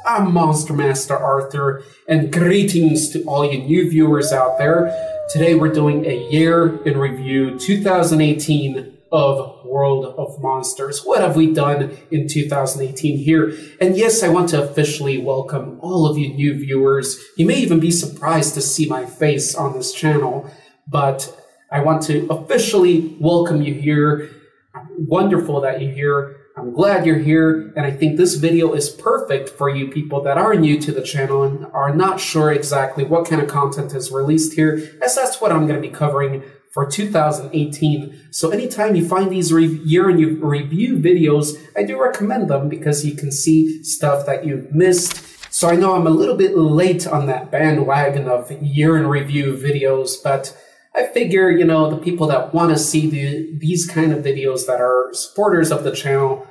I'm Monster Master Arthur, and greetings to all you new viewers out there. Today we're doing a year in review 2018 of World of Monsters. What have we done in 2018 here? And yes, I want to officially welcome all of you new viewers. You may even be surprised to see my face on this channel, but I want to officially welcome you here. Wonderful that you're here. I'm glad you're here, and I think this video is perfect for you people that are new to the channel and are not sure exactly what kind of content is released here, as that's what I'm going to be covering for 2018. So anytime you find these year-in review videos, I do recommend them because you can see stuff that you've missed. So I know I'm a little bit late on that bandwagon of year-in review videos, but I figure, you know, the people that want to see these kind of videos, that are supporters of the channel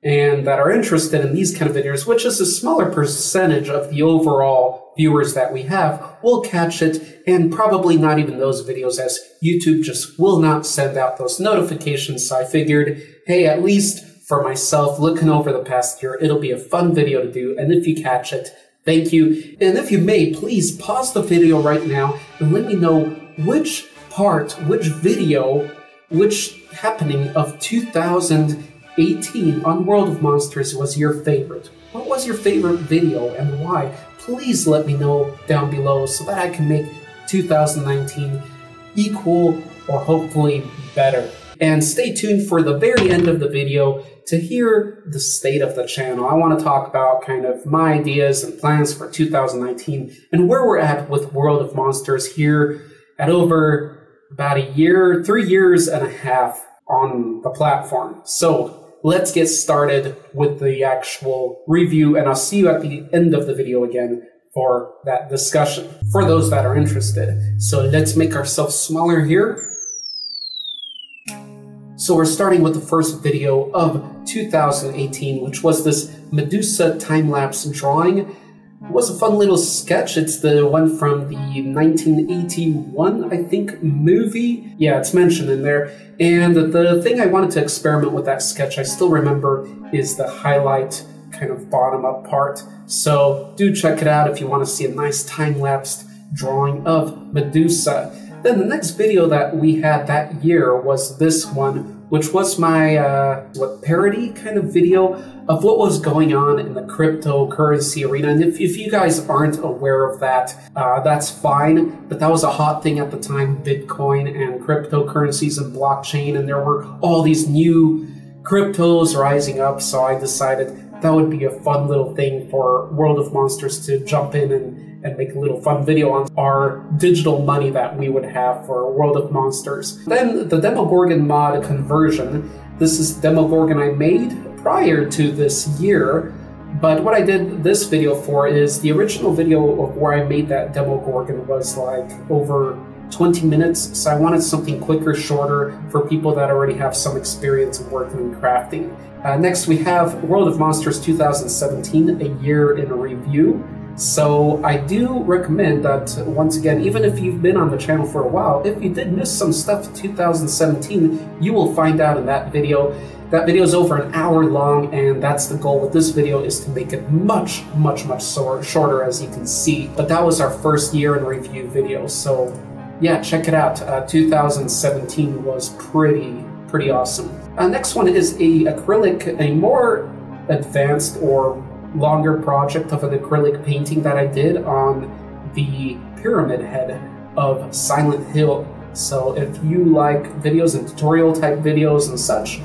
and that are interested in these kind of videos, which is a smaller percentage of the overall viewers that we have, will catch it, and probably not even those videos, as YouTube just will not send out those notifications. So I figured, hey, at least for myself, looking over the past year, it'll be a fun video to do, and if you catch it, thank you. And if you may, please pause the video right now and let me know which part, which video, which happening of 2018 on World of Monsters was your favorite. What was your favorite video and why? Please let me know down below so that I can make 2019 equal or hopefully better. And stay tuned for the very end of the video to hear the state of the channel. I want to talk about kind of my ideas and plans for 2019 and where we're at with World of Monsters here at over about a year, 3 years and a half on the platform. So let's get started with the actual review, and I'll see you at the end of the video again for that discussion, for those that are interested. So let's make ourselves smaller here. So we're starting with the first video of 2018, which was this Medusa time-lapse drawing. It was a fun little sketch. It's the one from the 1981, I think, movie. Yeah, it's mentioned in there. And the thing I wanted to experiment with that sketch, I still remember, is the highlight kind of bottom-up part. So do check it out if you want to see a nice time-lapsed drawing of Medusa. Then the next video that we had that year was this one, which was my parody kind of video of what was going on in the cryptocurrency arena. And if you guys aren't aware of that, that's fine, but that was a hot thing at the time, Bitcoin and cryptocurrencies and blockchain, and there were all these new cryptos rising up, so I decided that would be a fun little thing for World of Monsters to jump in and make a little fun video on our digital money that we would have for World of Monsters. Then the Demogorgon mod conversion. This is Demogorgon I made prior to this year, but what I did this video for is the original video of where I made that Demogorgon was like over 20 minutes, so I wanted something quicker, shorter, for people that already have some experience in working and crafting. Next we have World of Monsters 2017, a year in review. So I do recommend that, once again, even if you've been on the channel for a while, if you did miss some stuff in 2017, you will find out in that video. That video is over an hour long, and that's the goal with this video, is to make it much shorter, as you can see. But that was our first year in review video, so yeah, check it out. 2017 was pretty awesome. Next one is a more advanced or longer project of an acrylic painting that I did on the pyramid head of Silent Hill. So if you like videos and tutorial type videos and such,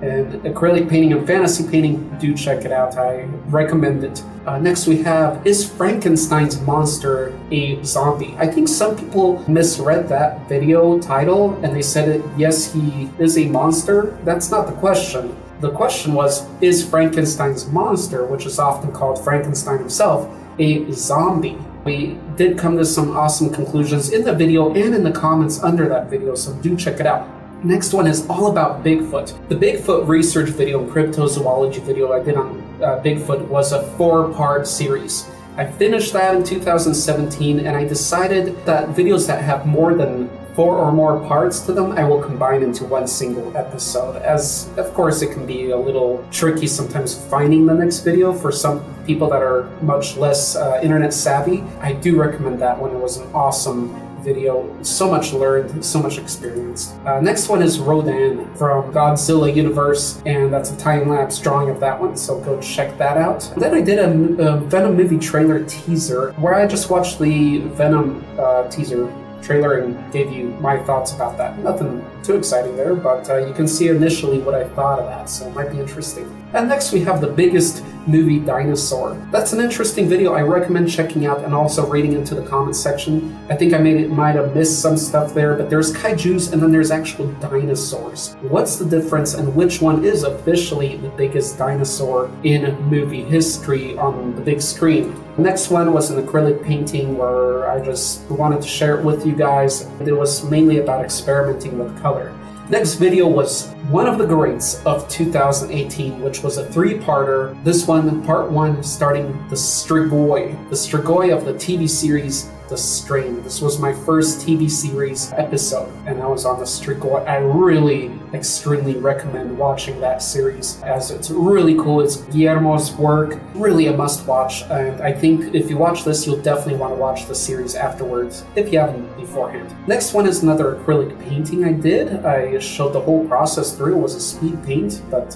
and acrylic painting and fantasy painting, do check it out. I recommend it. Next we have, is Frankenstein's monster a zombie? I think some people misread that video title and they said, yes, he is a monster. That's not the question. The question was, is Frankenstein's monster, which is often called Frankenstein himself, a zombie? We did come to some awesome conclusions in the video and in the comments under that video, so do check it out. Next one is all about Bigfoot. The Bigfoot research video and cryptozoology video I did on Bigfoot was a 4-part series. I finished that in 2017, and I decided that videos that have more than 4 or more parts to them, I will combine into one single episode, as of course it can be a little tricky sometimes finding the next video for some people that are much less internet savvy. I do recommend that one. It was an awesome video, so much learned, so much experienced. Next one is Rodan from Godzilla universe, and that's a time-lapse drawing of that one, so go check that out. And then I did a Venom movie trailer teaser where I just watched the Venom teaser trailer and gave you my thoughts about that. Nothing too exciting there, but you can see initially what I thought of that, so it might be interesting. And next we have the biggest movie dinosaur. That's an interesting video I recommend checking out and also reading into the comments section. I think I might have missed some stuff there, but there's kaijus and then there's actual dinosaurs. What's the difference and which one is officially the biggest dinosaur in movie history on the big screen? The next one was an acrylic painting where I just wanted to share it with you guys. It was mainly about experimenting with color. Next video was one of the greats of 2018, which was a 3-parter. This one, part 1, starting the Strigoi of the TV series The Strain. This was my first TV series episode, and I was on the Strigoi. I really extremely recommend watching that series, as it's really cool. It's Guillermo's work, really a must-watch, and I think if you watch this, you'll definitely want to watch the series afterwards, if you haven't beforehand. Next one is another acrylic painting I did. I showed the whole process through. It was a speed paint, but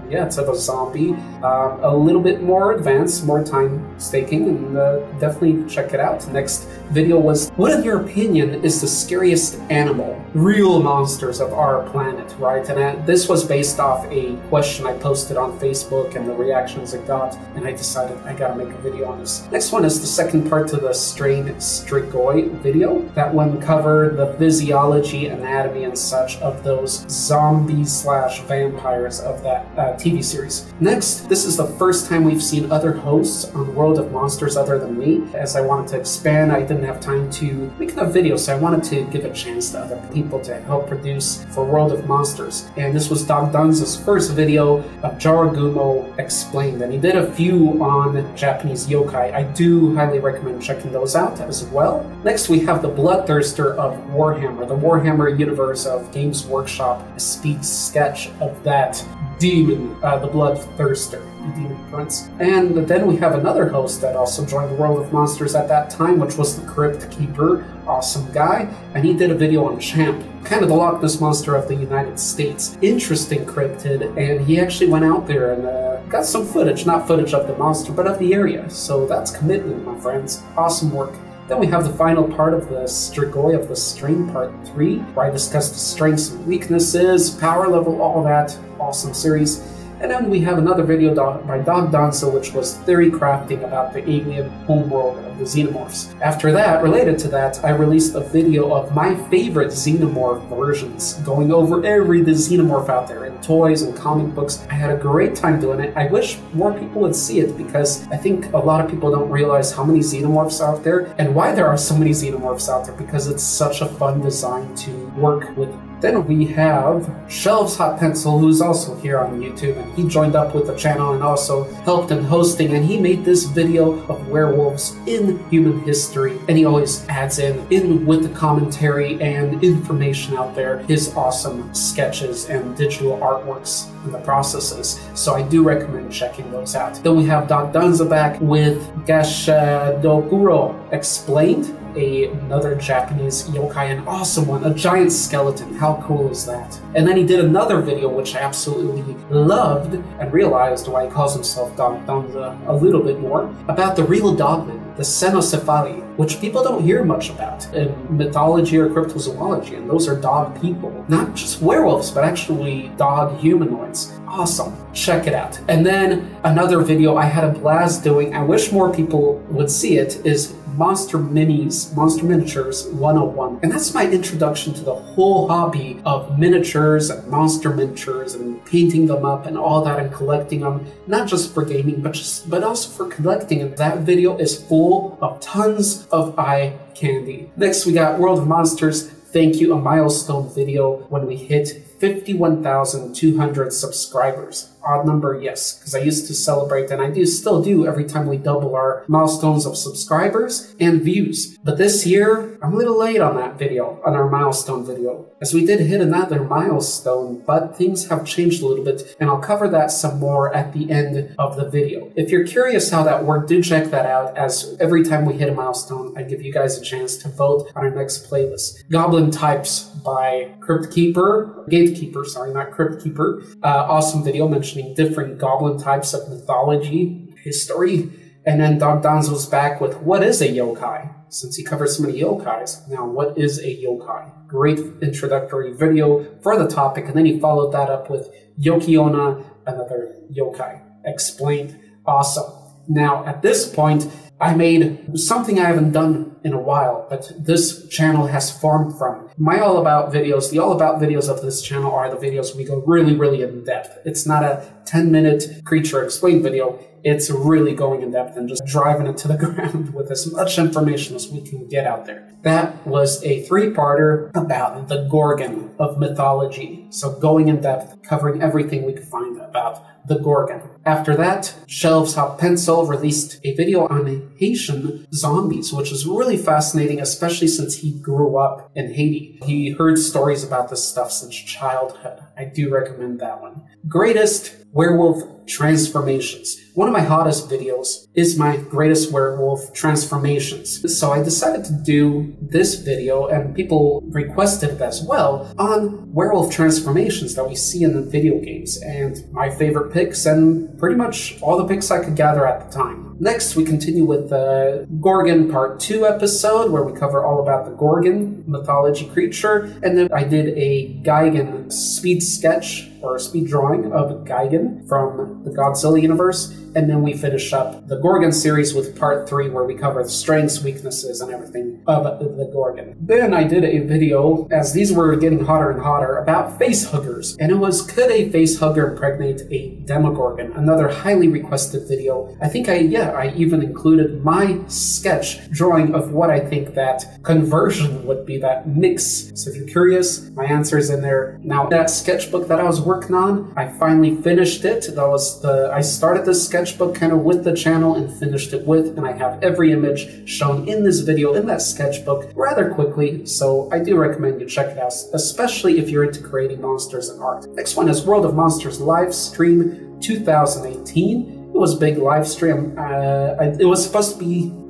yeah, it's of a zombie. A little bit more advanced, more time staking, and definitely check it out. Next video was, what in your opinion is the scariest animal? Real monsters of our planet, right? And this was based off a question I posted on Facebook and the reactions it got, and I decided I gotta make a video on this. Next one is the second part to the Strain Strigoi video. That one covered the physiology, anatomy, and such of those zombies/vampires of that TV series. Next, this is the first time we've seen other hosts on World of Monsters other than me. As I wanted to expand, I didn't have time to make enough videos, so I wanted to give a chance to other people to help produce for World of Monsters. And this was Dog Dunza's first video of Jaragumo Explained, and he did a few on Japanese yokai. I do highly recommend checking those out as well. Next, we have the Bloodthirster of Warhammer, the Warhammer universe of Games Workshop, a speed sketch of that demon, the Bloodthirster, the Demon Prince. And then we have another host that also joined the World of Monsters at that time, which was the Crypt Keeper, awesome guy, and he did a video on Champ, kind of the Loch Ness Monster of the United States. Interesting cryptid, and he actually went out there and got some footage, not footage of the monster, but of the area. So that's commitment, my friends. Awesome work. Then we have the final part of the Strigoi of the Strain Part 3, where I discussed the strengths and weaknesses, power level, all that. Awesome series. And then we have another video by Dog Danza, which was theory crafting about the alien homeworld of the Xenomorphs. After that, related to that, I released a video of my favorite Xenomorph versions, going over every Xenomorph out there in toys and comic books. I had a great time doing it. I wish more people would see it, because I think a lot of people don't realize how many Xenomorphs out there and why there are so many Xenomorphs out there, because it's such a fun design to work with. Then we have Shelves Hot Pencil, who's also here on YouTube, and he joined up with the channel and also helped in hosting, and he made this video of werewolves in human history, and he always adds in with the commentary and information out there, his awesome sketches and digital artworks and the processes. So I do recommend checking those out. Then we have Dog Danza back with Gashadokuro Explained, another Japanese yokai, an awesome one, a giant skeleton. How cool is that? And then he did another video which I absolutely loved, and realized why he calls himself Dog Danza a little bit more, about the real dogmen, the Xenocephali, which people don't hear much about in mythology or cryptozoology, and those are dog people. Not just werewolves, but actually dog humanoids. Awesome. Check it out. And then another video I had a blast doing, I wish more people would see it, is Monster Miniatures 101. And that's my introduction to the whole hobby of miniatures and monster miniatures and painting them up and all that and collecting them, not just for gaming, but also for collecting. And that video is full of tons of eye candy. Next, we got World of Monsters Thank You, a milestone video when we hit 51,200 subscribers. Odd number, yes, because I used to celebrate, and I still do every time we double our milestones of subscribers and views. But this year, I'm a little late on that video, on our milestone video, as we did hit another milestone, but things have changed a little bit, and I'll cover that some more at the end of the video. If you're curious how that worked, do check that out, as every time we hit a milestone, I give you guys a chance to vote on our next playlist. Goblin Types by Gatekeeper, sorry, not Cryptkeeper. Awesome video mentioning different goblin types of mythology, history. And then Dog Donzo's back with what is a yokai? Since he covers so many yokais, now what is a yokai? Great introductory video for the topic, and then he followed that up with Yokiona, another yokai. Explained. Awesome. Now, at this point, I made something I haven't done in a while, but this channel has formed from. My all about videos, the all about videos of this channel are the videos we go really, really in depth. It's not a 10-minute creature explained video. It's really going in depth and just driving it to the ground with as much information as we can get out there. That was a 3-parter about the Gorgon of mythology. So going in depth, covering everything we could find about the Gorgon. After that, Shelves Hot Pencil released a video on Haitian zombies, which is really fascinating, especially since he grew up in Haiti. He heard stories about this stuff since childhood. I do recommend that one. Greatest werewolf transformations. One of my hottest videos is my greatest werewolf transformations. So I decided to do this video, and people requested it as well, on werewolf transformations that we see in the video games, and my favorite picks, and pretty much all the picks I could gather at the time. Next, we continue with the Gorgon Part 2 episode, where we cover all about the Gorgon mythology creature, and then I did a Gigan speed sketch, or speed drawing of Gigan from the Godzilla universe, and then we finish up the Gorgon series with Part 3, where we cover the strengths, weaknesses, and everything of the Gorgon. Then I did a video, as these were getting hotter and hotter, about face huggers, and it was, could a face hugger impregnate a Demogorgon? Another highly requested video. I think I even included my sketch drawing of what I think that conversion would be, that mix. So if you're curious, my answer is in there. Now, that sketchbook that I was working on, I finally finished it. I started this sketchbook kind of with the channel and finished it with, and I have every image shown in this video in that sketchbook rather quickly, so I do recommend you check it out, especially if you're into creating monsters and art. Next one is World of Monsters live stream 2018. It was a big live stream.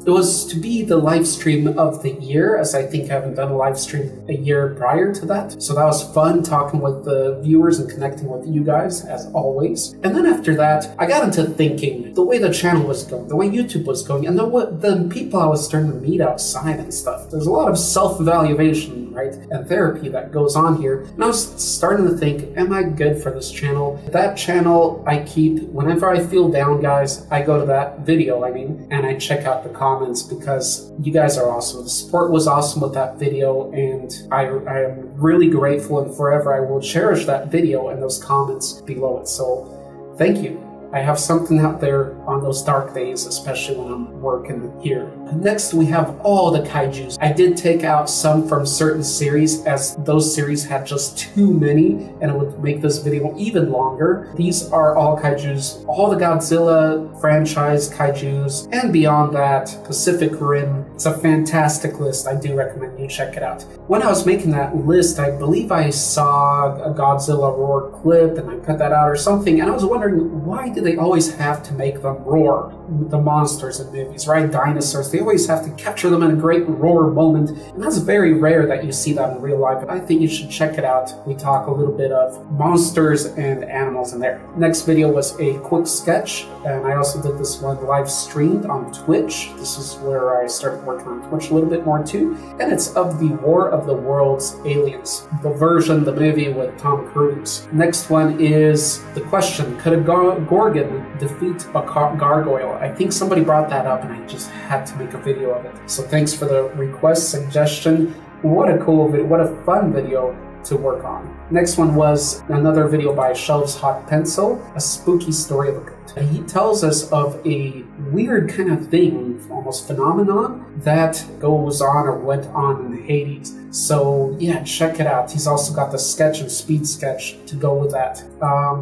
It was to be the live stream of the year, as I think I haven't done a live stream a year prior to that. So that was fun, talking with the viewers and connecting with you guys, as always. And then after that, I got into thinking the way the channel was going, the way YouTube was going, and the people I was starting to meet outside and stuff. There's a lot of self-evaluation, right, and therapy that goes on here. And I was starting to think, am I good for this channel? That channel I keep, whenever I feel down, guys, I go to that video, and I check out the comments, because you guys are awesome. The support was awesome with that video, and I am really grateful, and forever I will cherish that video and those comments below it. So thank you. I have something out there on those dark days, especially when I'm working here. Next, we have all the kaijus. I did take out some from certain series, as those series had just too many, and it would make this video even longer. These are all kaijus, all the Godzilla franchise kaijus, and beyond that, Pacific Rim. It's a fantastic list. I do recommend you check it out. When I was making that list, I believe I saw a Godzilla roar clip, and I cut that out or something, and I was wondering, why do they always have to make them roar? The monsters in movies, right? Dinosaurs, they always have to capture them in a great roar moment, and that's very rare that you see that in real life. I think you should check it out. We talk a little bit of monsters and animals in there. Next video was a quick sketch, and I also did this one live streamed on Twitch. This is where I started working on Twitch a little bit more too, and it's of the War of the Worlds Aliens, the movie with Tom Cruise. Next one is the question, could a Gorgon defeat a gargoyle? I think somebody brought that up, and I just had to make a video of it. So thanks for the request, suggestion. What a cool video, what a fun video to work on. Next one was another video by Shelves Hot Pencil, a spooky story of a goat. He tells us of a weird kind of thing, almost phenomenon, that goes on or went on in Hades. So yeah, check it out. He's also got the sketch and speed sketch to go with that.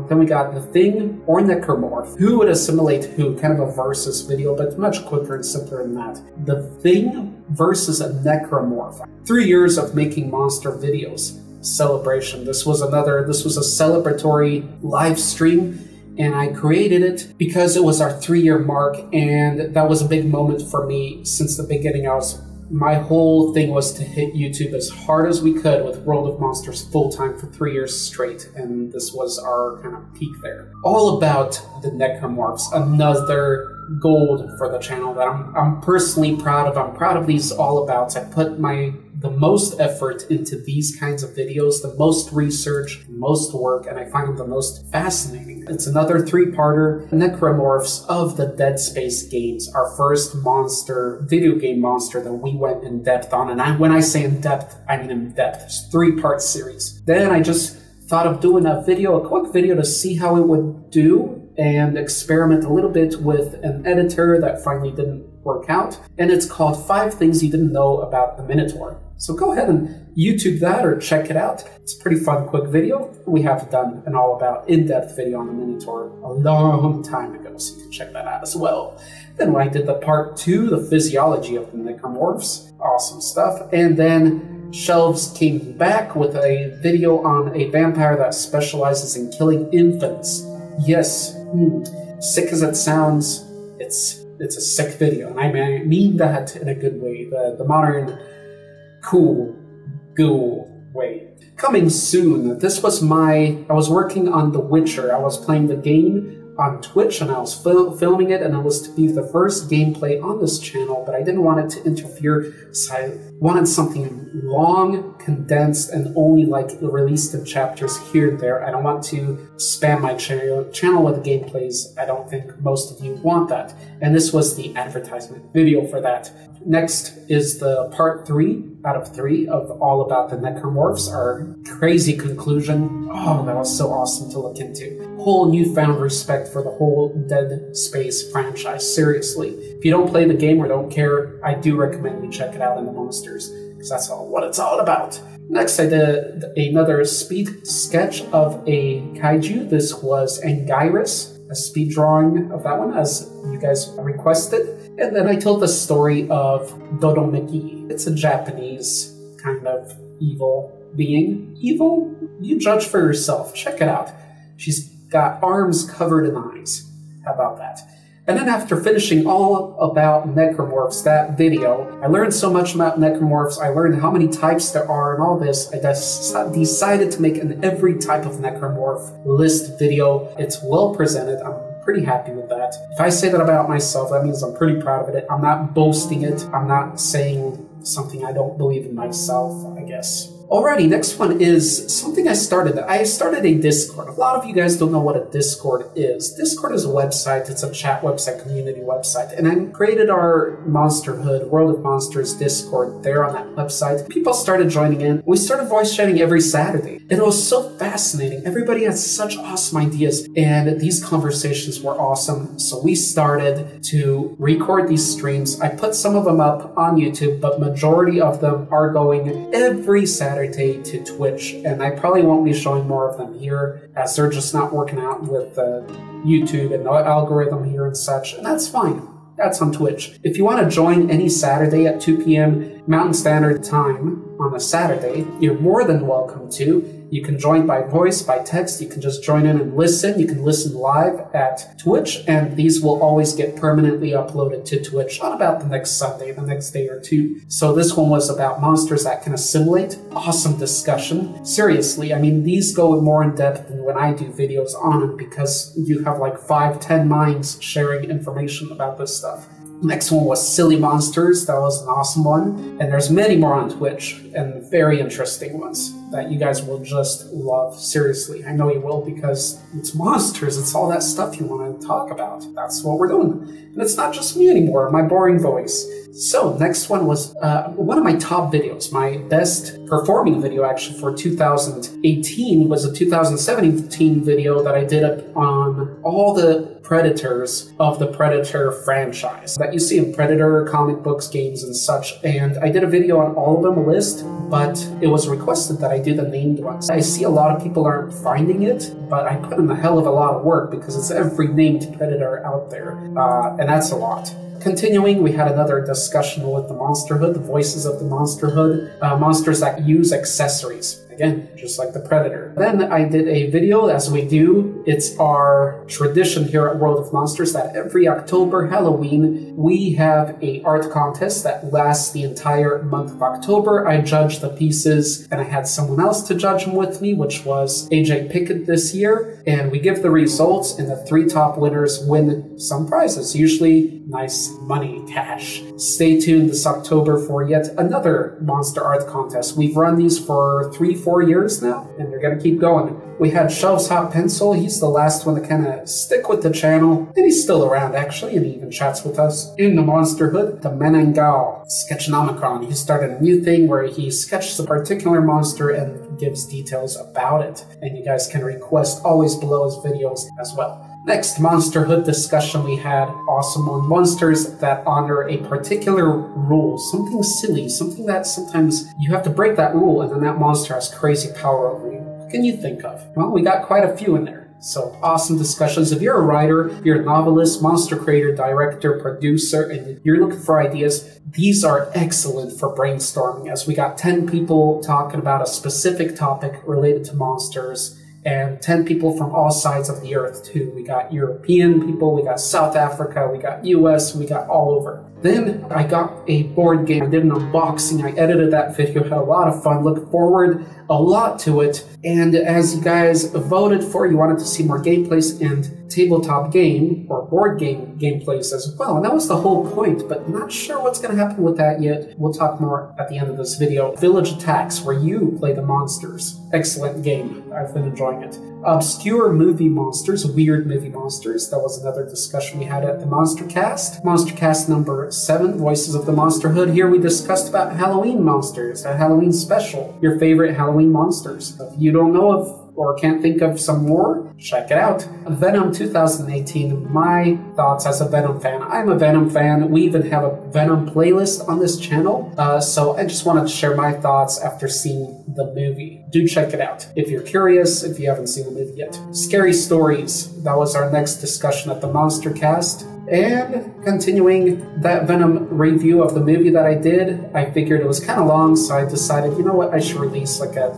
Then we got The Thing or Necromorph. Who would assimilate who? Kind of a versus video, but much quicker and simpler than that. The Thing versus a Necromorph. 3 years of making monster videos. Celebration. This was a celebratory live stream, and I created it because it was our 3-year mark, and that was a big moment for me. Since the beginning, my whole thing was to hit YouTube as hard as we could with World of Monsters full-time for 3 years straight, and this was our kind of peak there. All about the Necromorphs, another gold for the channel that I'm personally proud of. I'm proud of these all-abouts. I put the most effort into these kinds of videos, the most research, the most work, and I find them the most fascinating. It's another 3-parter, Necromorphs of the Dead Space games, our first video game monster that we went in depth on. And when I say in depth, I mean in depth. It's a 3-part series. Then I just thought of doing a quick video to see how it would do and experiment a little bit with an editor that finally didn't work out. And it's called 5 Things You Didn't Know About the Minotaur. So go ahead and YouTube that or check it out. It's a pretty fun, quick video. We have done an all-about in-depth video on the Minotaur a long time ago, so you can check that out as well. Then when I did the part 2, the physiology of the Necromorphs, awesome stuff. And then Shelves came back with a video on a vampire that specializes in killing infants. Yes, sick as it sounds, it's a sick video, and I mean that in a good way, the modern, cool, ghoul way. Coming soon, I was working on The Witcher. I was playing the game on Twitch, and I was filming it, and it was to be the first gameplay on this channel, but I didn't want it to interfere, so I wanted something long, condensed, and only released in chapters here and there. I don't want to spam my channel with gameplays. I don't think most of you want that. And this was the advertisement video for that. Next is the part 3 out of 3 of All About the Necromorphs, our crazy conclusion. Oh, that was so awesome to look into. Whole newfound respect for the whole Dead Space franchise, seriously. If you don't play the game or don't care, I do recommend you check it out in the Monsters, because that's what it's all about. Next, I did another speed sketch of a kaiju. This was Anguirus, a speed drawing of that one, as you guys requested. And then I told the story of Dodomeki. It's a Japanese kind of evil being. Evil? You judge for yourself. Check it out. She's got arms covered in eyes. How about that? And then after finishing all about Necromorphs, that video, I learned so much about Necromorphs. I learned how many types there are and all this. I decided to make an every type of Necromorph list video. It's well presented. I'm pretty happy with that. If I say that about myself, that means I'm pretty proud of it. I'm not boasting it. I'm not saying something I don't believe in myself, I guess. Alrighty, next one is something I started. I started a Discord. A lot of you guys don't know what a Discord is. Discord is a website. It's a chat website, community website. And I created our Monsterhood, World of Monsters Discord there on that website. People started joining in. We started voice chatting every Saturday. And it was so fascinating. Everybody had such awesome ideas. And these conversations were awesome. So we started to record these streams. I put some of them up on YouTube, but majority of them are going every Saturday to Twitch, and I probably won't be showing more of them here as they're just not working out with YouTube and the algorithm here and such, and that's fine. That's on Twitch. If you want to join any Saturday at 2 p.m. Mountain Standard Time on a Saturday, you're more than welcome to. You can join by voice, by text. You can just join in and listen. You can listen live at Twitch, and these will always get permanently uploaded to Twitch on about the next Sunday, the next day or two. So this one was about monsters that can assimilate. Awesome discussion. Seriously, I mean, these go more in depth than when I do videos on them, because you have like 5-10 minds sharing information about this stuff. Next one was Silly Monsters. That was an awesome one. And there's many more on Twitch, and very interesting ones that you guys will just love. Seriously, I know you will, because it's monsters. It's all that stuff you want to talk about. That's what we're doing. And it's not just me anymore, my boring voice. So next one was one of my top videos. My best performing video actually for 2018 was a 2017 video that I did on all the Predators of the Predator franchise that you see in Predator, comic books, games, and such. And I did a video on all of them, a list, but it was requested that I do the named ones. I see a lot of people aren't finding it, but I put in a hell of a lot of work because it's every named Predator out there, and that's a lot. Continuing, we had another discussion with the Monsterhood, the voices of the Monsterhood, monsters that use accessories. Again, just like the Predator. Then I did a video, as we do. It's our tradition here at World of Monsters that every October Halloween, we have a art contest that lasts the entire month of October. I judge the pieces, and I had someone else to judge them with me, which was AJ Pickett this year. And we give the results, and the 3 top winners win some prizes, usually nice money, cash. Stay tuned this October for yet another monster art contest. We've run these for 3-4 years now, and they're gonna keep going. We had Shelves Hot Pencil. He's the last one to kind of stick with the channel, and he's still around actually, and he even chats with us in the Monsterhood. The Menengal Sketchnomicon. He started a new thing where he sketches a particular monster and gives details about it, and you guys can request always below his videos as well. Next Monsterhood discussion we had, awesome on monsters that honor a particular rule, something silly, something that sometimes you have to break that rule and then that monster has crazy power over you. What can you think of? Well, we got quite a few in there. So awesome discussions. If you're a writer, you're a novelist, monster creator, director, producer, and you're looking for ideas, these are excellent for brainstorming, as we got 10 people talking about a specific topic related to monsters, and 10 people from all sides of the earth too. We got European people, we got South Africa, we got US, we got all over. Then I got a board game. I did an unboxing. I edited that video, had a lot of fun. Look forward a lot to it. And as you guys voted for, you wanted to see more gameplays and tabletop game or board game gameplays as well. And that was the whole point, but not sure what's going to happen with that yet. We'll talk more at the end of this video. Village Attacks, where you play the monsters. Excellent game. I've been enjoying it. Obscure movie monsters, weird movie monsters. That was another discussion we had at the Monstercast. Monstercast number 7, Voices of the Monsterhood. Here we discussed about Halloween monsters, a Halloween special. Your favorite Halloween monsters. If you don't know of or can't think of some more, check it out. Venom 2018, my thoughts as a Venom fan. I'm a Venom fan. We even have a Venom playlist on this channel. So I just wanted to share my thoughts after seeing the movie. Do check it out if you're curious, if you haven't seen the movie yet. Scary Stories, that was our next discussion at the Monstercast. And continuing that Venom review of the movie that I did, I figured it was kind of long, so I decided, you know what, I should release like a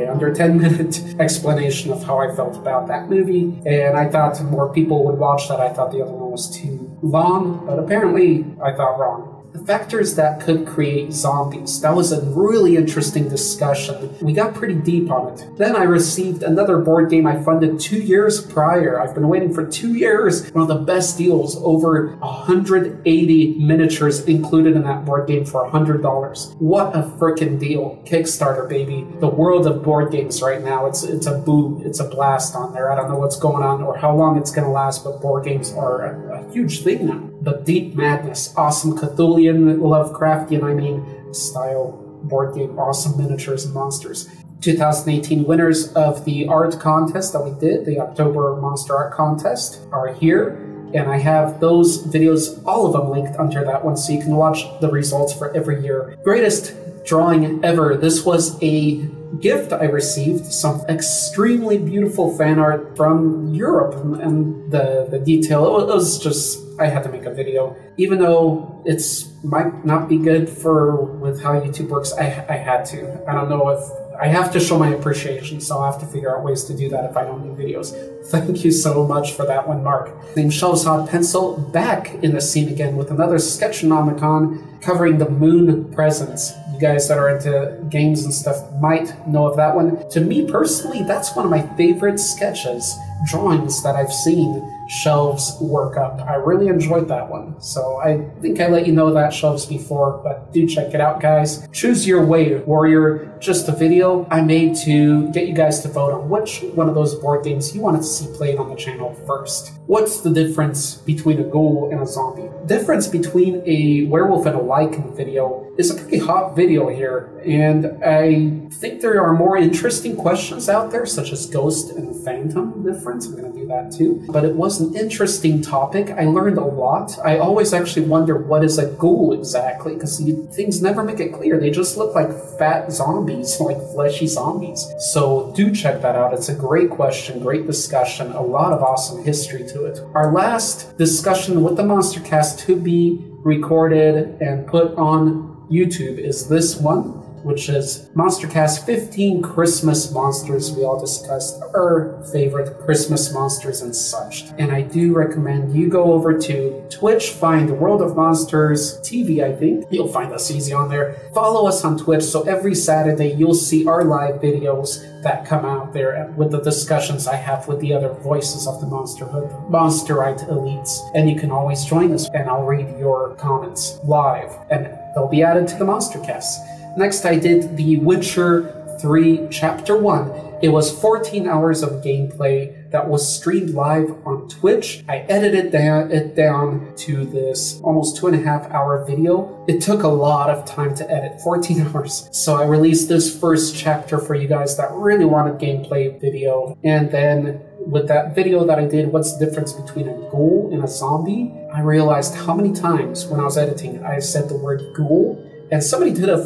under 10 minute explanation of how I felt about that movie. And I thought more people would watch that. I thought the other one was too long, but apparently I thought wrong. The factors that could create zombies. That was a really interesting discussion. We got pretty deep on it. Then I received another board game I funded 2 years prior. I've been waiting for 2 years. One of the best deals, over 180 miniatures included in that board game for $100. What a freaking deal. Kickstarter, baby. The world of board games right now, it's a boom. It's a blast on there. I don't know what's going on or how long it's going to last, but board games are a huge thing now. But Deep Madness, awesome Cthulhian, Lovecraftian, style board game, awesome miniatures and monsters. 2018 winners of the art contest that we did, the October Monster Art Contest, are here. And I have those videos, all of them linked under that one, so you can watch the results for every year. Greatest drawing ever. This was a gift I received, some extremely beautiful fan art from Europe, and the detail, it was just, I had to make a video. Even though it's might not be good with how YouTube works, I had to. I don't know if I have to show my appreciation, so I'll have to figure out ways to do that if I don't do videos. Thank you so much for that one, Mark. Named Shelves Hot Pencil, back in the scene again with another Sketchnomicon covering the moon presence. You guys that are into games and stuff might know of that one. To me personally, that's one of my favorite sketches, drawings that I've seen Shelves work up. I really enjoyed that one. So I think I let you know that, Shelves, before, but do check it out, guys. Choose Your Way, Warrior, just a video I made to get you guys to vote on which one of those board games you wanted to see played on the channel first. What's the difference between a ghoul and a zombie? Difference between a werewolf and a lichen video is a pretty hot video here, and I think there are more interesting questions out there, such as ghost and phantom difference. I'm going to do that too. But it was an interesting topic. I learned a lot. I always actually wonder what is a ghoul exactly, because things never make it clear. They just look like fat zombies, like fleshy zombies. So do check that out. It's a great question, great discussion, a lot of awesome history to it. Our last discussion with the Monster Cast to be recorded and put on YouTube is this one, which is MonsterCast 15 Christmas Monsters. We all discussed our favorite Christmas monsters and such. And I do recommend you go over to Twitch, find World of Monsters TV, I think. You'll find us easy on there. Follow us on Twitch, so every Saturday you'll see our live videos that come out there with the discussions I have with the other voices of the Monsterhood, Monsterite elites. And you can always join us, and I'll read your comments live, and they'll be added to the MonsterCast. Next, I did The Witcher 3 Chapter 1. It was 14 hours of gameplay that was streamed live on Twitch. I edited it down to this almost 2.5 hour video. It took a lot of time to edit, 14 hours. So I released this first chapter for you guys that really wanted gameplay video. And then with that video that I did, what's the difference between a ghoul and a zombie? I realized how many times when I was editing, I said the word ghoul. And somebody did a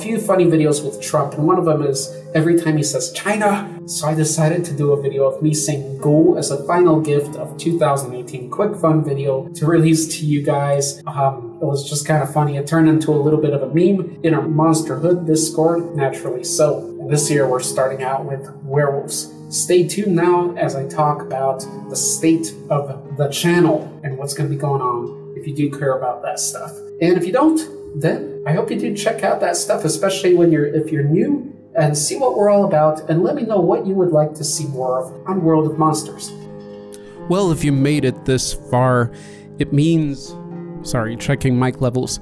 few funny videos with Trump, and one of them is every time he says China. So I decided to do a video of me saying "go" as a final gift of 2018, quick fun video to release to you guys. It was just kind of funny. It turned into a little bit of a meme in our Monsterhood Discord, naturally so. And this year we're starting out with werewolves. Stay tuned now as I talk about the state of the channel and what's going to be going on if you do care about that stuff. And if you don't, then I hope you do check out that stuff, especially if you're new, and see what we're all about, and let me know what you would like to see more of on World of Monsters. Well, if you made it this far, it means... Sorry, checking mic levels.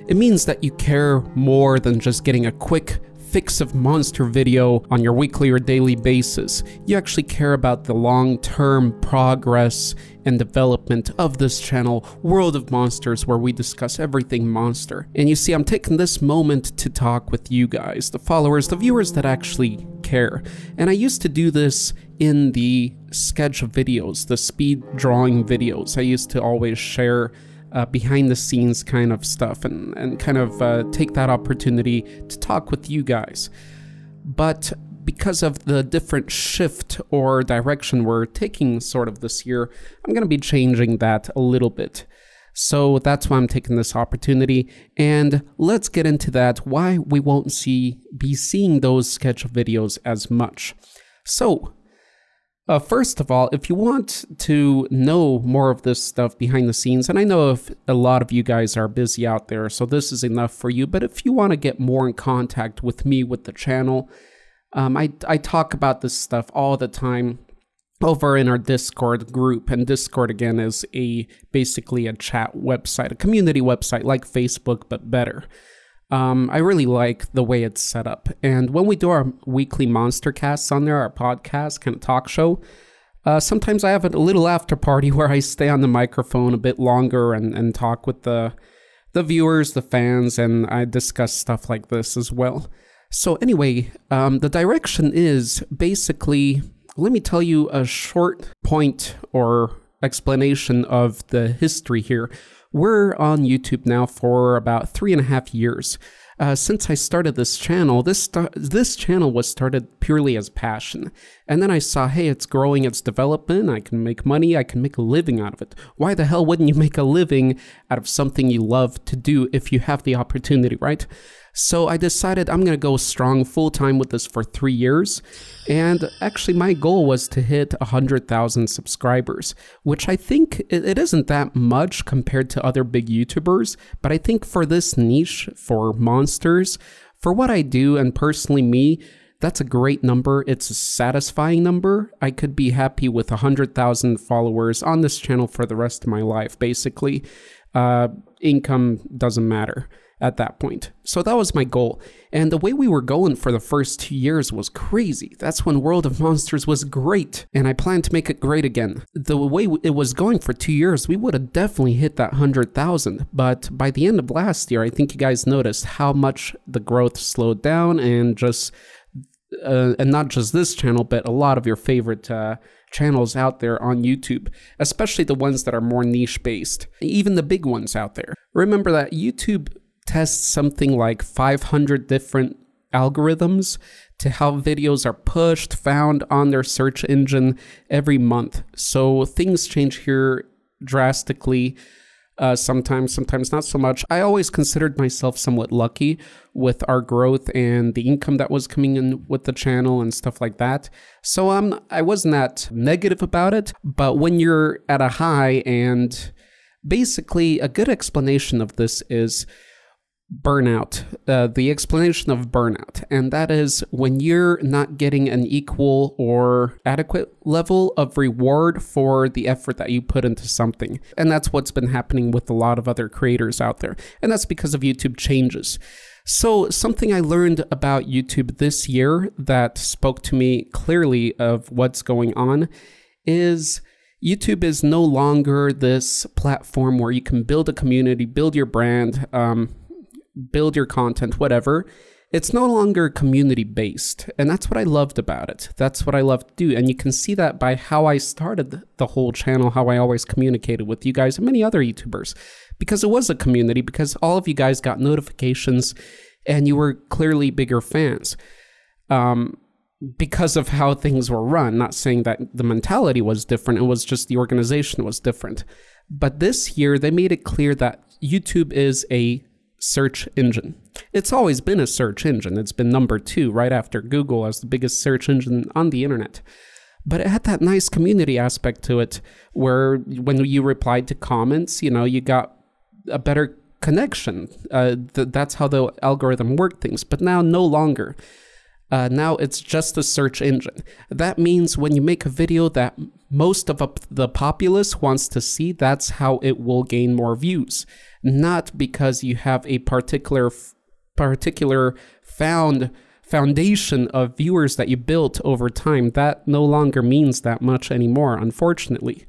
It means that you care more than just getting a quick fix of monster video on your weekly or daily basis. You actually care about the long-term progress and development of this channel, World of Monsters, where we discuss everything monster. And you see, I'm taking this moment to talk with you guys, the followers, the viewers that actually care. And I used to do this in the sketch videos, the speed drawing videos. I used to always share behind the scenes kind of stuff and kind of take that opportunity to talk with you guys. But because of the different shift or direction we're taking sort of this year, I'm going to be changing that a little bit. So that's why I'm taking this opportunity, and let's get into that, why we won't be seeing those sketch videos as much. So first of all, if you want to know more of this stuff behind the scenes, and I know if a lot of you guys are busy out there, so this is enough for you, but if you want to get more in contact with me, with the channel, I talk about this stuff all the time over in our Discord group, and Discord again is basically a chat website, a community website like Facebook, but better. I really like the way it's set up. And when we do our weekly monster casts on there, our podcast, kind of talk show, sometimes I have a little after party where I stay on the microphone a bit longer and talk with the viewers, the fans, and I discuss stuff like this as well. So anyway, the direction is basically, let me tell you a short point or explanation of the history here. We're on YouTube now for about 3.5 years. Since I started this channel, this channel was started purely as passion. And then I saw, hey, it's growing, it's developing, I can make money, I can make a living out of it. Why the hell wouldn't you make a living out of something you love to do if you have the opportunity, right? So I decided I'm going to go strong full-time with this for 3 years. And actually my goal was to hit 100,000 subscribers, which I think it isn't that much compared to other big YouTubers, but I think for this niche, for monsters, for what I do, and personally me, that's a great number. It's a satisfying number. I could be happy with 100,000 followers on this channel for the rest of my life, basically. Income doesn't matter at that point. So that was my goal. And the way we were going for the first 2 years was crazy. That's when World of Monsters was great, and I plan to make it great again. The way it was going for 2 years, we would have definitely hit that 100,000. But by the end of last year, I think you guys noticed how much the growth slowed down, and just and not just this channel, but a lot of your favorite channels out there on YouTube, especially the ones that are more niche based, even the big ones out there. Remember that YouTube tests something like 500 different algorithms to how videos are pushed, found on their search engine every month. So things change here drastically. Sometimes not so much. I always considered myself somewhat lucky with our growth and the income that was coming in with the channel and stuff like that. So I wasn't that negative about it, but when you're at a high, and basically a good explanation of this is burnout, the explanation of burnout, and that is when you're not getting an equal or adequate level of reward for the effort that you put into something. And that's what's been happening with a lot of other creators out there, and that's because of YouTube changes. So something I learned about YouTube this year that spoke to me clearly of what's going on is YouTube is no longer this platform where you can build a community, build your brand, build your content, whatever. It's no longer community-based, and that's what I loved about it. That's what I love to do, and you can see that by how I started the whole channel, how I always communicated with you guys and many other YouTubers, because it was a community, because all of you guys got notifications, and you were clearly bigger fans, because of how things were run. Not saying that the mentality was different, it was just the organization was different. But this year, they made it clear that YouTube is a search engine. It's always been a search engine. It's been number 2 right after Google as the biggest search engine on the internet. But it had that nice community aspect to it where when you replied to comments, you know, you got a better connection. That's how the algorithm worked things. But now no longer. Now it's just a search engine. That means when you make a video that most of the populace wants to see, that's how it will gain more views. Not because you have a particular foundation of viewers that you built over time. That no longer means that much anymore, unfortunately.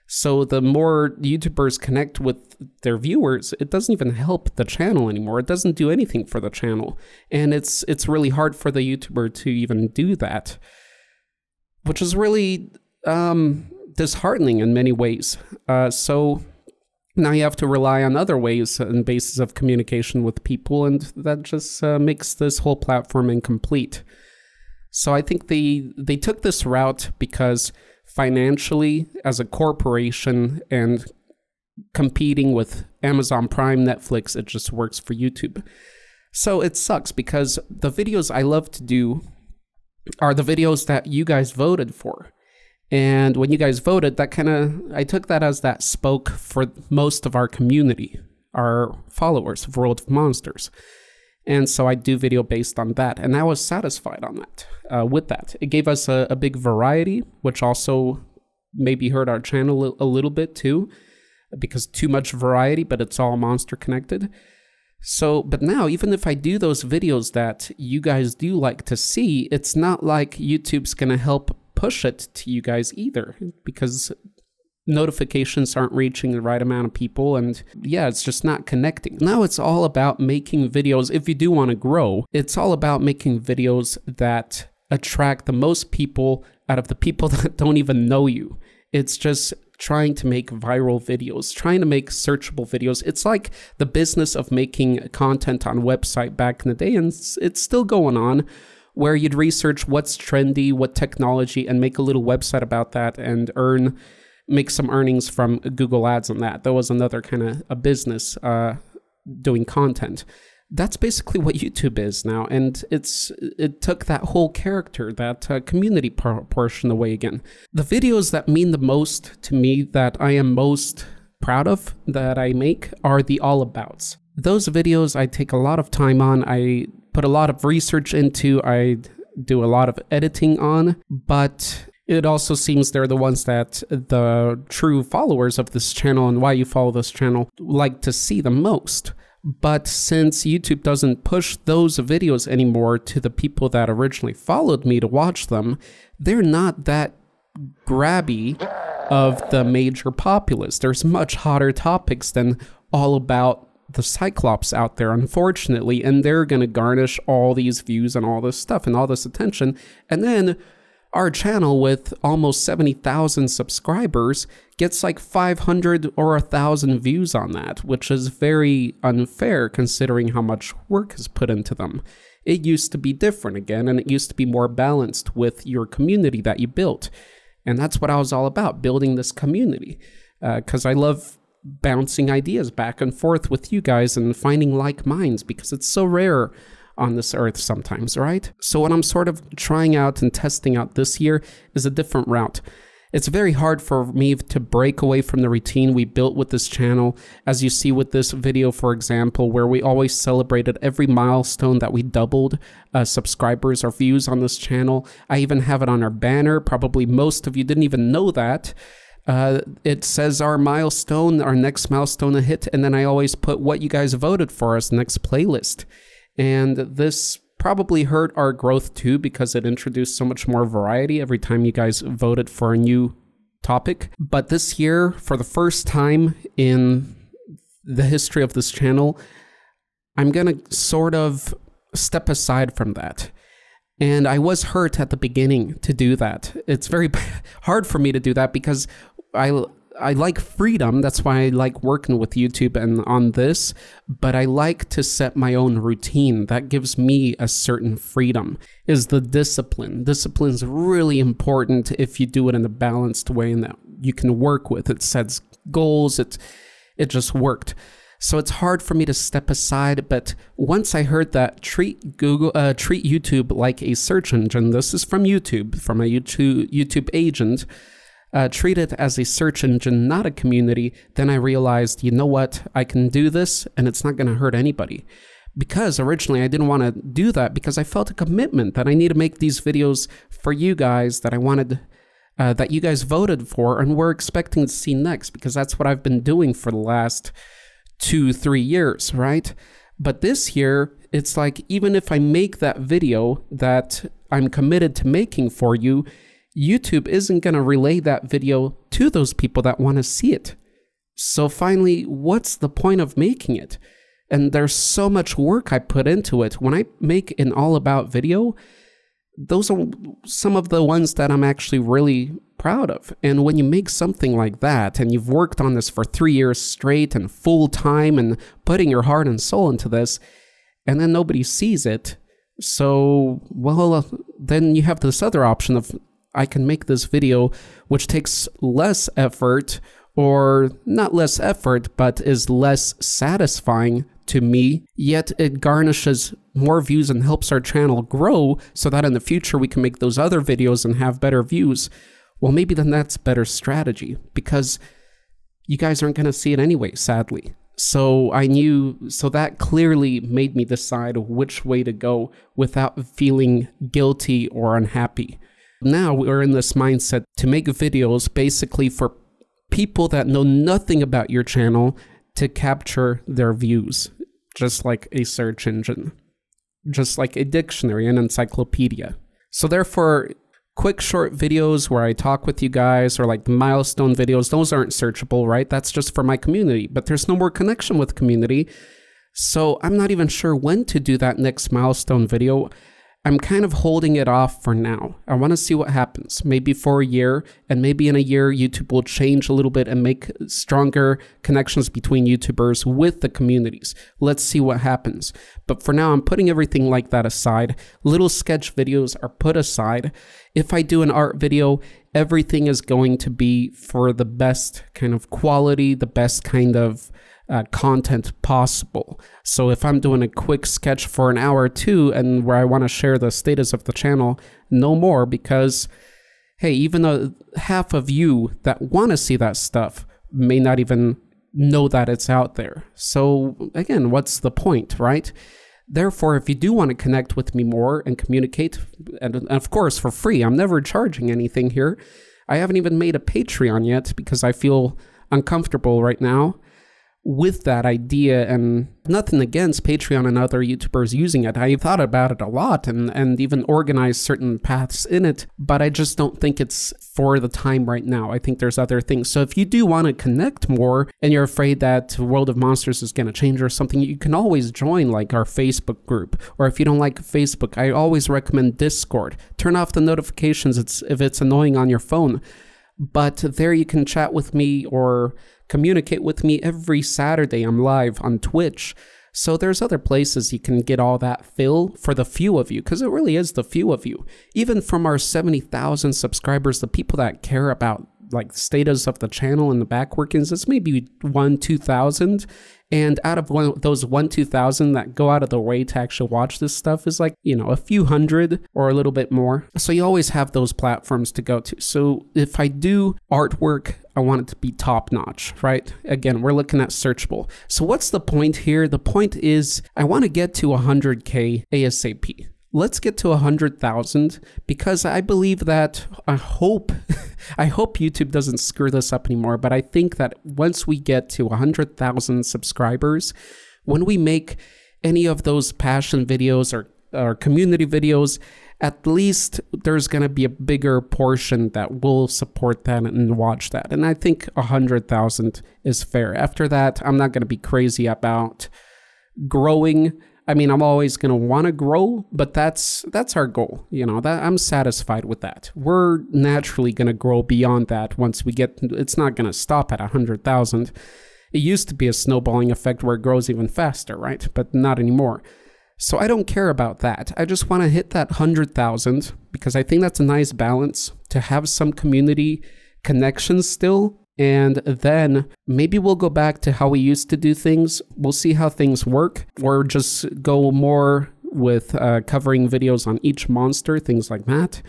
So the more YouTubers connect with their viewers, it doesn't even help the channel anymore. It doesn't do anything for the channel. And it's really hard for the YouTuber to even do that, which is really disheartening in many ways. So now you have to rely on other ways and bases of communication with people, and that just makes this whole platform incomplete. So I think they took this route because financially, as a corporation and competing with Amazon Prime, Netflix, it just works for YouTube. So it sucks because the videos I love to do are the videos that you guys voted for. And when you guys voted, that I took that as that spoke for most of our community, our followers of World of Monsters. And so I do video based on that, and I was satisfied on that, with that. It gave us a big variety, which also maybe hurt our channel a little bit too, because too much variety, but it's all monster connected. So, but now, even if I do those videos that you guys do like to see, it's not like YouTube's gonna help push it to you guys either, because notifications aren't reaching the right amount of people, and yeah, it's just not connecting. Now it's all about making videos. If you do want to grow, it's all about making videos that attract the most people out of the people that don't even know you. It's just trying to make viral videos, trying to make searchable videos. It's like the business of making content on a website back in the day, and it's still going on, where you'd research what's trendy, what technology, and make a little website about that and make some earnings from Google Ads on that. That was another kind of a business doing content. That's basically what YouTube is now, and it took that whole character, that community portion away again. The videos that mean the most to me, that I am most proud of, that I make, are the all-abouts. Those videos I take a lot of time on, I put a lot of research into, I do a lot of editing on, but it also seems they're the ones that the true followers of this channel, and why you follow this channel, like to see the most. But since YouTube doesn't push those videos anymore to the people that originally followed me to watch them, they're not that grabby of the major populace. There's much hotter topics than all about the Cyclops out there, unfortunately, and they're gonna garnish all these views and all this stuff and all this attention, and then Our channel with almost 70,000 subscribers gets like 500 or 1,000 views on that, which is very unfair considering how much work is put into them. It used to be different again, and it used to be more balanced with your community that you built. And that's what I was all about, building this community. Because I love bouncing ideas back and forth with you guys and finding like minds, because it's so rare on this earth sometimes, right? So what I'm sort of trying out and testing out this year is a different route. It's very hard for me to break away from the routine we built with this channel, as you see with this video, for example, where we always celebrated every milestone that we doubled subscribers or views on this channel. I even have it on our banner. Probably most of you didn't even know that. It says our milestone, our next milestone a hit, and then I always put what you guys voted for as next playlist. And this probably hurt our growth too, because it introduced so much more variety every time you guys voted for a new topic. But this year, for the first time in the history of this channel, I'm gonna sort of step aside from that. And I was hurt at the beginning to do that. It's very hard for me to do that because I like freedom. That's why I like working with YouTube and on this, but I like to set my own routine. That gives me a certain freedom, is the discipline. Discipline's really important if you do it in a balanced way and that you can work with. It sets goals, it just worked. So it's hard for me to step aside, but once I heard that treat YouTube like a search engine, this is from YouTube, from a YouTube agent, treat it as a search engine, not a community, then I realized, you know what, I can do this and it's not going to hurt anybody. Because originally I didn't want to do that because I felt a commitment that I need to make these videos for you guys that I wanted, that you guys voted for and were expecting to see next, because that's what I've been doing for the last 2-3 years, right? But this year, it's like, even if I make that video that I'm committed to making for you, YouTube isn't going to relay that video to those people that want to see it. So finally, what's the point of making it? And there's so much work I put into it. When I make an all-about video, those are some of the ones that I'm actually really proud of. And when you make something like that, and you've worked on this for 3 years straight and full time and putting your heart and soul into this, and then nobody sees it, so, well, then you have this other option of, I can make this video which takes less effort, or not less effort, but is less satisfying to me, yet it garnishes more views and helps our channel grow so that in the future we can make those other videos and have better views. Well, maybe then that's better strategy, because you guys aren't going to see it anyway, sadly. So so that clearly made me decide which way to go without feeling guilty or unhappy. Now we're in this mindset to make videos basically for people that know nothing about your channel to capture their views, just like a search engine, just like a dictionary, an encyclopedia. So therefore, quick short videos where I talk with you guys, or like the milestone videos, those aren't searchable, right? That's just for my community, but there's no more connection with community. So I'm not even sure when to do that next milestone video. I'm kind of holding it off for now. I want to see what happens, maybe for a year, and maybe in a year YouTube will change a little bit and make stronger connections between YouTubers with the communities. Let's see what happens. But for now, I'm putting everything like that aside. Little sketch videos are put aside. If I do an art video, everything is going to be for the best kind of quality, the best kind of content possible. So if I'm doing a quick sketch for an hour or two and where I want to share the status of the channel, no more, because hey, even though half of you that want to see that stuff may not even know that it's out there. So again, what's the point, right? Therefore, if you do want to connect with me more and communicate, and of course for free, I'm never charging anything here. I haven't even made a Patreon yet because I feel uncomfortable right now. with that idea, and nothing against Patreon and other YouTubers using it. I thought about it a lot and even organized certain paths in it, but I just don't think it's for the time right now. I think there's other things. So if you do want to connect more and you're afraid that World of Monsters is going to change or something, you can always join like our Facebook group. Or if you don't like Facebook, I always recommend Discord. Turn off the notifications if it's annoying on your phone. But there you can chat with me or communicate with me every Saturday. I'm live on Twitch. So there's other places you can get all that fill for the few of you, because it really is the few of you. Even from our 70,000 subscribers, the people that care about like the status of the channel and the back workings, it's maybe 2,000. And out of those 2,000 that go out of the way to actually watch this stuff is like, you know, a few hundred or a little bit more. So you always have those platforms to go to. So if I do artwork, I want it to be top notch, right? Again, we're looking at searchable. So what's the point here? The point is I want to get to 100K ASAP. Let's get to 100,000, because I believe that, I hope YouTube doesn't screw this up anymore, but I think that once we get to 100,000 subscribers, when we make any of those passion videos or community videos, at least there's going to be a bigger portion that will support that and watch that. And I think 100,000 is fair. After that, I'm not going to be crazy about growing. I mean, I'm always going to want to grow, but that's our goal. You know, that I'm satisfied with that. We're naturally going to grow beyond that once we get, it's not going to stop at 100,000. It used to be a snowballing effect where it grows even faster, right? But not anymore. So I don't care about that. I just want to hit that 100,000 because I think that's a nice balance to have some community connections still. And then maybe we'll go back to how we used to do things. We'll see how things work, or just go more with covering videos on each monster, things like that.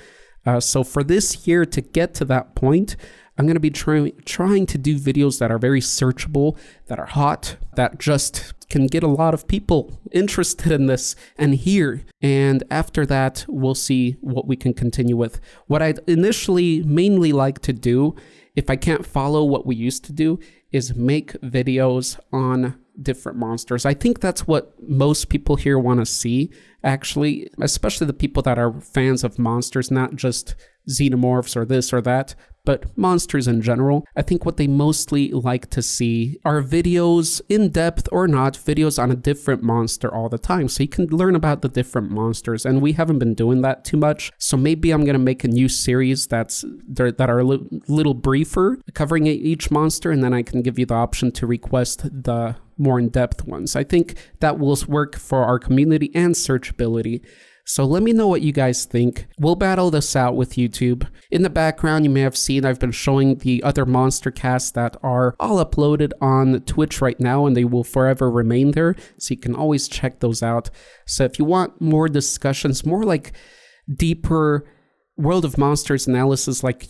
So for this year, to get to that point, I'm going to be trying to do videos that are very searchable, that are hot, that just can get a lot of people interested in this and here. And after that, we'll see what we can continue with. What I'd initially mainly like to do, if I can't follow what we used to do, is make videos on different monsters. I think that's what most people here want to see, actually, especially the people that are fans of monsters, not just xenomorphs or this or that, but monsters in general. I think what they mostly like to see are videos, in depth or not, videos on a different monster all the time, so you can learn about the different monsters, and we haven't been doing that too much. So maybe I'm gonna make a new series that are a little briefer, covering each monster, and then I can give you the option to request the more in-depth ones. I think that will work for our community and searchability. So let me know what you guys think. We'll battle this out with YouTube. In the background, you may have seen I've been showing the other monster casts that are all uploaded on Twitch right now, and they will forever remain there. So you can always check those out. So if you want more discussions, more like deeper World of Monsters analysis like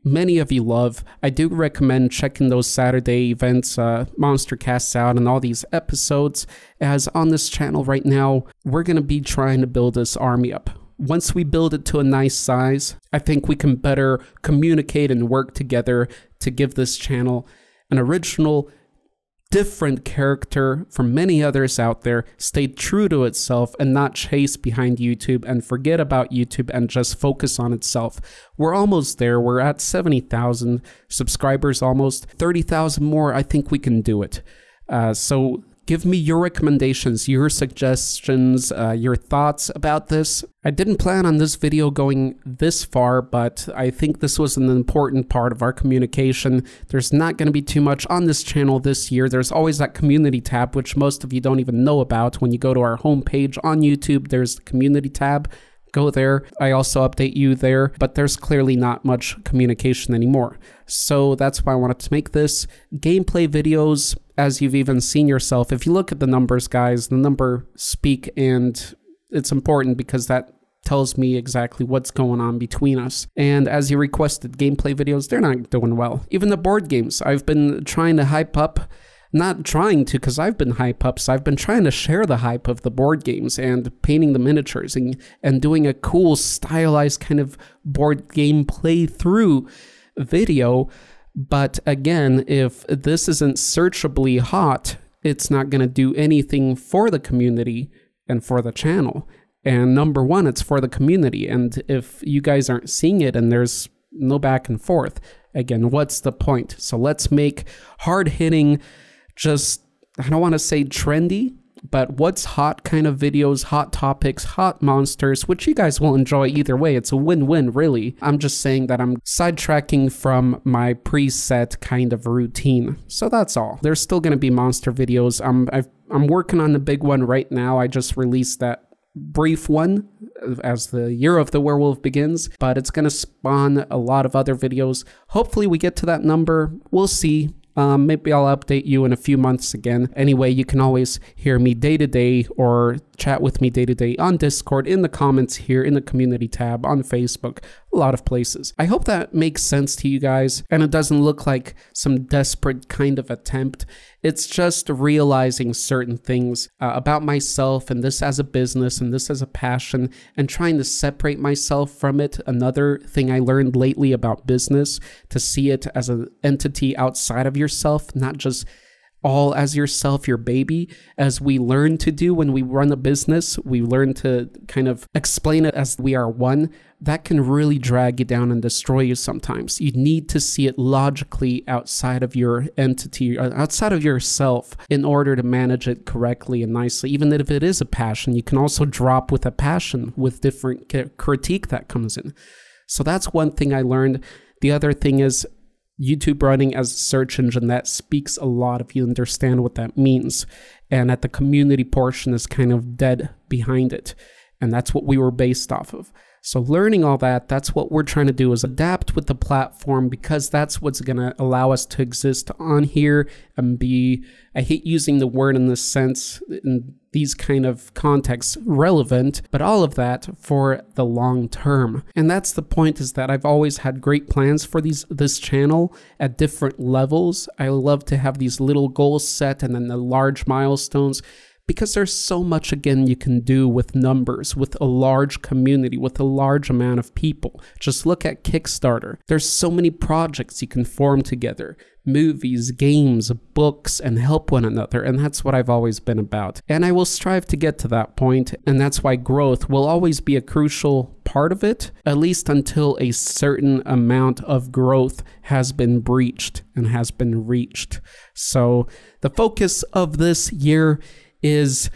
many of you love, I do recommend checking those Saturday events, monster casts out, and all these episodes, as on this channel right now, we're going to be trying to build this army up. Once we build it to a nice size, I think we can better communicate and work together to give this channel an original, different character from many others out there, stay true to itself and not chase behind YouTube and forget about YouTube and just focus on itself. We're almost there. We're at 70,000 subscribers, almost 30,000 more. I think we can do it. So give me your recommendations, your suggestions, your thoughts about this. I didn't plan on this video going this far, but I think this was an important part of our communication. There's not going to be too much on this channel this year. There's always that community tab, which most of you don't even know about. When you go to our homepage on YouTube, there's the community tab. Go there. I also update you there, but there's clearly not much communication anymore. So that's why I wanted to make this. Gameplay videos, as you've even seen yourself, if you look at the numbers, guys, the numbers speak, and it's important because that tells me exactly what's going on between us. And as you requested, gameplay videos, they're not doing well. Even the board games, I've been trying to hype up. Not trying to, because I've been hype ups. I've been trying to share the hype of the board games and painting the miniatures and doing a cool stylized kind of board game playthrough video. But again, if this isn't searchably hot, it's not going to do anything for the community and for the channel. And number one, it's for the community. And if you guys aren't seeing it and there's no back and forth, again, what's the point? So let's make hard-hitting, just, I don't want to say trendy, but what's hot kind of videos, hot topics, hot monsters, which you guys will enjoy either way. It's a win-win, really. I'm just saying that I'm sidetracking from my preset kind of routine. So that's all. There's still going to be monster videos. I'm working on the big one right now. I just released that brief one as the year of the werewolf begins, but it's going to spawn a lot of other videos. Hopefully we get to that number. We'll see. Maybe I'll update you in a few months again. Anyway, you can always hear me day to day or chat with me day to day on Discord, in the comments here, in the community tab, on Facebook, a lot of places. I hope that makes sense to you guys and it doesn't look like some desperate kind of attempt. It's just realizing certain things about myself and this as a business and this as a passion and trying to separate myself from it. Another thing I learned lately about business, to see it as an entity outside of yourself, not just all as yourself, your baby. As we learn to do when we run a business, we learn to kind of explain it as we are one. That can really drag you down and destroy you sometimes. You need to see it logically outside of your entity, outside of yourself, in order to manage it correctly and nicely. Even if it is a passion, you can also drop with a passion with different critique that comes in. So that's one thing I learned. The other thing is YouTube running as a search engine, that speaks a lot if you understand what that means. And that the community portion is kind of dead behind it. And that's what we were based off of. So learning all that, that's what we're trying to do, is adapt with the platform, because that's what's going to allow us to exist on here and be, I hate using the word in this sense, in these kind of contexts, relevant, but all of that for the long term. And that's the point, is that I've always had great plans for this channel at different levels. I love to have these little goals set and then the large milestones, because there's so much, again, you can do with numbers, with a large community, with a large amount of people. Just look at Kickstarter. There's so many projects you can form together. Movies, games, books, and help one another. And that's what I've always been about. And I will strive to get to that point. And that's why growth will always be a crucial part of it, at least until a certain amount of growth has been breached and has been reached. So the focus of this year is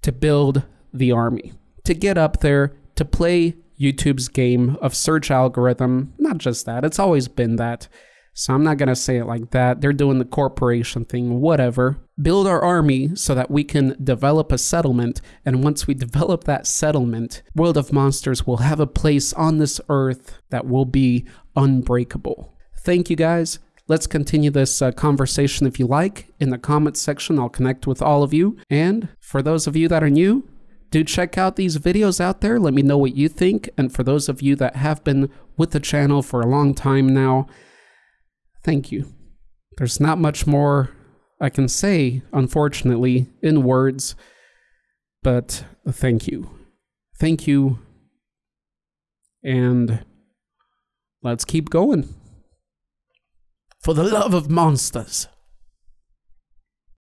to build the army, to get up there, to play YouTube's game of search algorithm. Not just that, it's always been that. So I'm not going to say it like that. They're doing the corporation thing, whatever. Build our army so that we can develop a settlement. And once we develop that settlement, World of Monsters will have a place on this earth that will be unbreakable. Thank you guys. Let's continue this conversation if you like. In the comments section, I'll connect with all of you. And for those of you that are new, do check out these videos out there. Let me know what you think. And for those of you that have been with the channel for a long time now, thank you. There's not much more I can say, unfortunately, in words, but thank you. Thank you. And let's keep going. For the love of monsters.